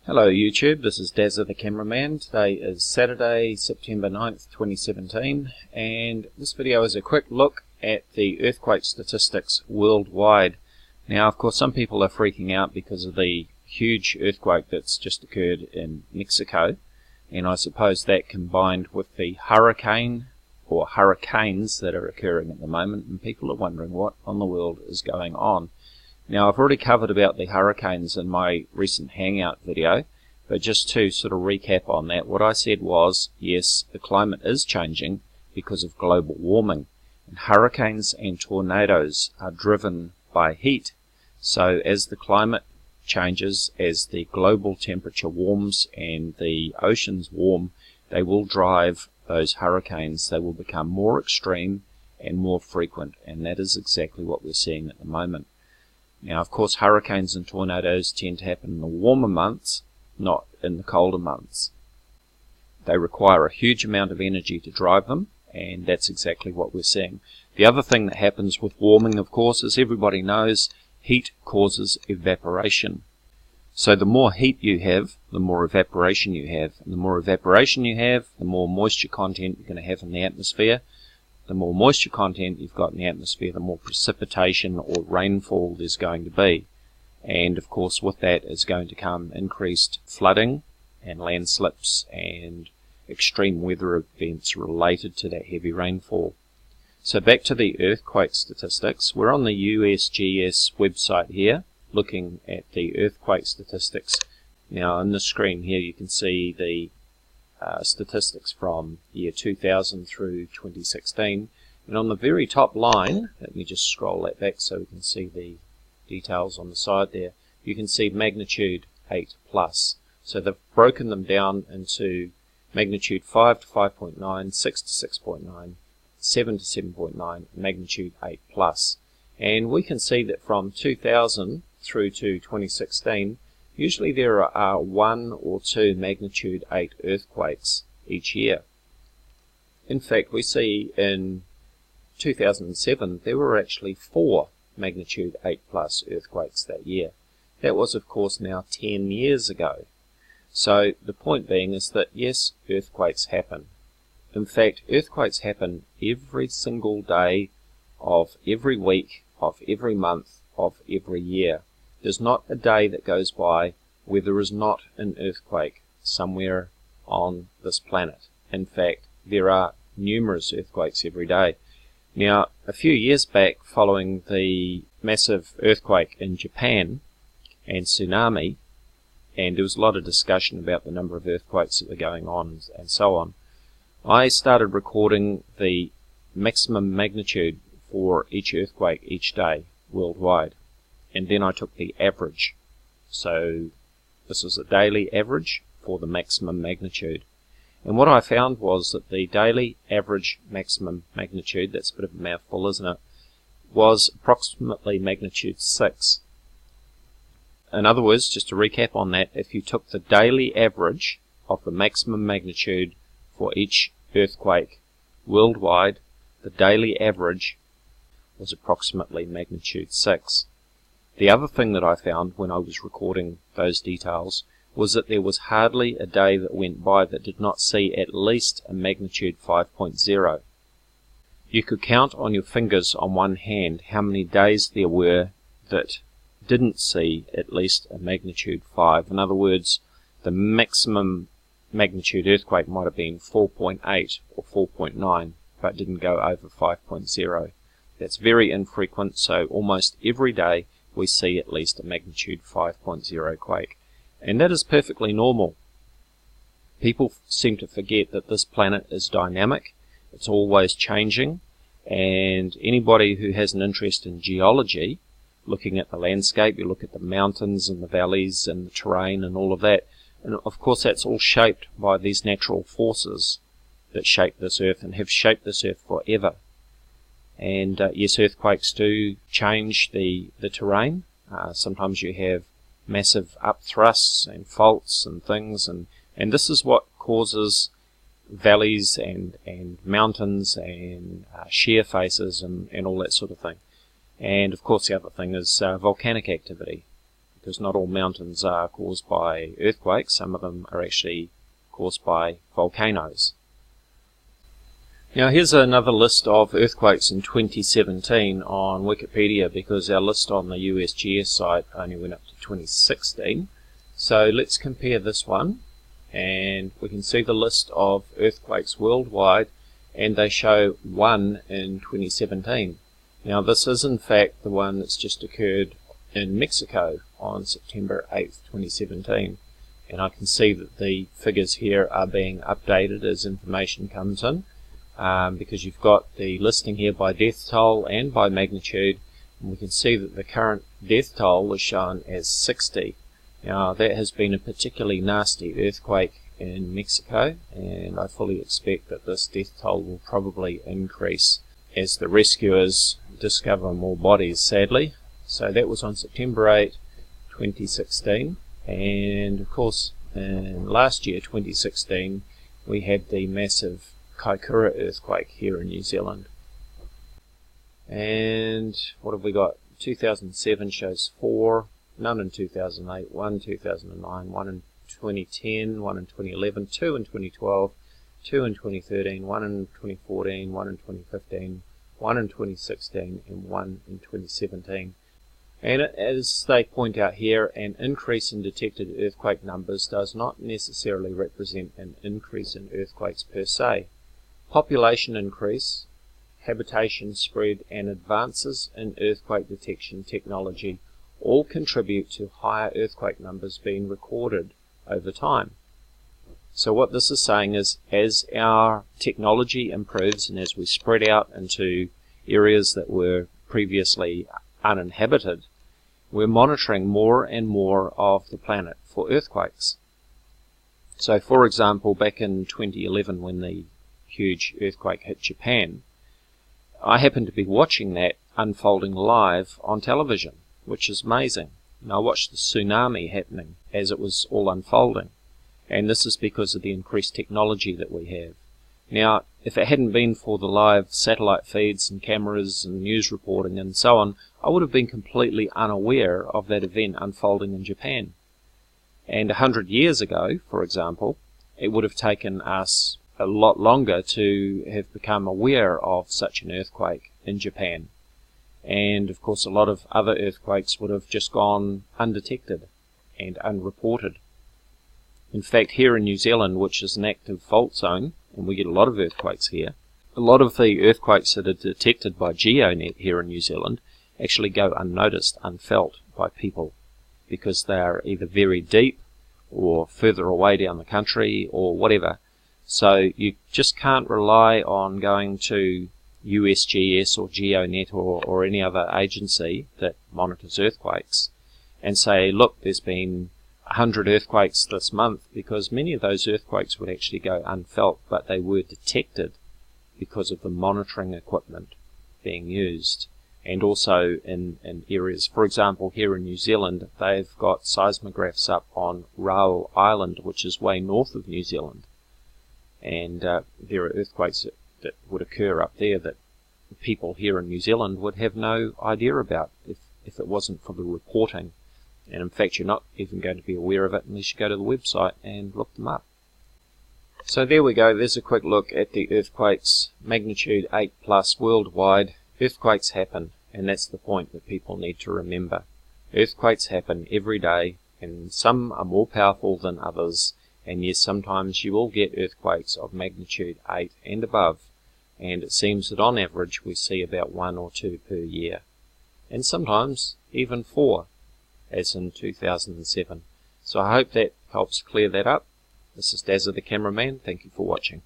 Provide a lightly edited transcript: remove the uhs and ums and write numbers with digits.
Hello YouTube, this is Dazza the Cameraman. Today is Saturday, September 9th, 2017, and this video is a quick look at the earthquake statistics worldwide. Now, of course, some people are freaking out because of the huge earthquake that's just occurred in Mexico, and I suppose that combined with the hurricane or hurricanes that are occurring at the moment, and people are wondering what on the world is going on. Now, I've already covered about the hurricanes in my recent Hangout video, but just to sort of recap on that, what I said was, yes, the climate is changing because of global warming, and hurricanes and tornadoes are driven by heat. So as the climate changes, as the global temperature warms and the oceans warm, they will drive those hurricanes. They will become more extreme and more frequent, and that is exactly what we're seeing at the moment. Now, of course, hurricanes and tornadoes tend to happen in the warmer months, not in the colder months. They require a huge amount of energy to drive them, and that's exactly what we're seeing. The other thing that happens with warming, of course, as everybody knows, heat causes evaporation. So the more heat you have, the more evaporation you have. And the more evaporation you have, the more moisture content you're going to have in the atmosphere. The more moisture content you've got in the atmosphere, the more precipitation or rainfall there's going to be. And of course with that is going to come increased flooding and landslips and extreme weather events related to that heavy rainfall. So back to the earthquake statistics. We're on the USGS website here looking at the earthquake statistics. Now on the screen here you can see the statistics from year 2000 through 2016, and on the very top line, let me just scroll that back so we can see the details on the side there, you can see magnitude 8 plus. So they've broken them down into magnitude 5 to 5.9, 6 to 6.9, 7 to 7.9, magnitude 8 plus. And we can see that from 2000 through to 2016, usually there are 1 or 2 magnitude 8 earthquakes each year. In fact, we see in 2007 there were actually 4 magnitude 8 plus earthquakes that year. That was, of course, now 10 years ago. So the point being is that yes, earthquakes happen. In fact, earthquakes happen every single day of every week, of every month, of every year. There's not a day that goes by where there is not an earthquake somewhere on this planet. In fact, there are numerous earthquakes every day. Now, a few years back, following the massive earthquake in Japan and tsunami, and there was a lot of discussion about the number of earthquakes that were going on and so on, I started recording the maximum magnitude for each earthquake each day worldwide. And then I took the average. So this is a daily average for the maximum magnitude. And what I found was that the daily average maximum magnitude, that's a bit of a mouthful, isn't it, was approximately magnitude 6. In other words, just to recap on that, if you took the daily average of the maximum magnitude for each earthquake worldwide, the daily average was approximately magnitude 6. The other thing that I found when I was recording those details was that there was hardly a day that went by that did not see at least a magnitude 5.0. You could count on your fingers on one hand how many days there were that didn't see at least a magnitude 5. In other words, the maximum magnitude earthquake might have been 4.8 or 4.9, but didn't go over 5.0. That's very infrequent, so almost every day we see at least a magnitude 5.0 quake. And that is perfectly normal. People seem to forget that this planet is dynamic, it's always changing, and anybody who has an interest in geology, looking at the landscape, you look at the mountains and the valleys and the terrain and all of that, and of course that's all shaped by these natural forces that shape this earth and have shaped this earth forever. And yes, earthquakes do change the terrain. Sometimes you have massive upthrusts and faults and things, and this is what causes valleys and mountains and shear faces and all that sort of thing. And of course the other thing is volcanic activity, because not all mountains are caused by earthquakes. Some of them are actually caused by volcanoes. Now here's another list of earthquakes in 2017 on Wikipedia, because our list on the USGS site only went up to 2016. So let's compare this one, and we can see the list of earthquakes worldwide, and they show one in 2017. Now this is in fact the one that's just occurred in Mexico on September 8th, 2017. And I can see that the figures here are being updated as information comes in, because you've got the listing here by death toll and by magnitude, and we can see that the current death toll is shown as 60. Now that has been a particularly nasty earthquake in Mexico, and I fully expect that this death toll will probably increase as the rescuers discover more bodies, sadly. So that was on September 8, 2016, and of course in last year, 2016, we had the massive Kaikoura earthquake here in New Zealand. And what have we got? 2007 shows 4, none in 2008, 1 in 2009, 1 in 2010, 1 in 2011, 2 in 2012, 2 in 2013, 1 in 2014, 1 in 2015, 1 in 2016, and 1 in 2017. And as they point out here, an increase in detected earthquake numbers does not necessarily represent an increase in earthquakes per se. Population increase, habitation spread, and advances in earthquake detection technology all contribute to higher earthquake numbers being recorded over time. So what this is saying is, as our technology improves and as we spread out into areas that were previously uninhabited, we're monitoring more and more of the planet for earthquakes. So for example, back in 2011 when the huge earthquake hit Japan, I happened to be watching that unfolding live on television, which is amazing. And I watched the tsunami happening as it was all unfolding, and this is because of the increased technology that we have. Now, if it hadn't been for the live satellite feeds and cameras and news reporting and so on, I would have been completely unaware of that event unfolding in Japan. And 100 years ago, for example, it would have taken us a lot longer to have become aware of such an earthquake in Japan. And of course a lot of other earthquakes would have just gone undetected and unreported. In fact, here in New Zealand, which is an active fault zone, and we get a lot of earthquakes here, a lot of the earthquakes that are detected by GeoNet here in New Zealand actually go unnoticed, unfelt by people, because they are either very deep or further away down the country or whatever. So you just can't rely on going to USGS or GeoNet or any other agency that monitors earthquakes and say, look, there's been 100 earthquakes this month, because many of those earthquakes would actually go unfelt, but they were detected because of the monitoring equipment being used. And also in areas, for example, here in New Zealand, they've got seismographs up on Raoul Island, which is way north of New Zealand. And there are earthquakes that would occur up there that people here in New Zealand would have no idea about if it wasn't for the reporting. And in fact, you're not even going to be aware of it unless you go to the website and look them up. So there we go. There's a quick look at the earthquakes, magnitude 8+ worldwide. Earthquakes happen, and that's the point that people need to remember. Earthquakes happen every day, and some are more powerful than others. And yes, sometimes you will get earthquakes of magnitude 8 and above, and it seems that on average we see about 1 or 2 per year, and sometimes even 4, as in 2007. So I hope that helps clear that up. This is Dazza the Cameraman. Thank you for watching.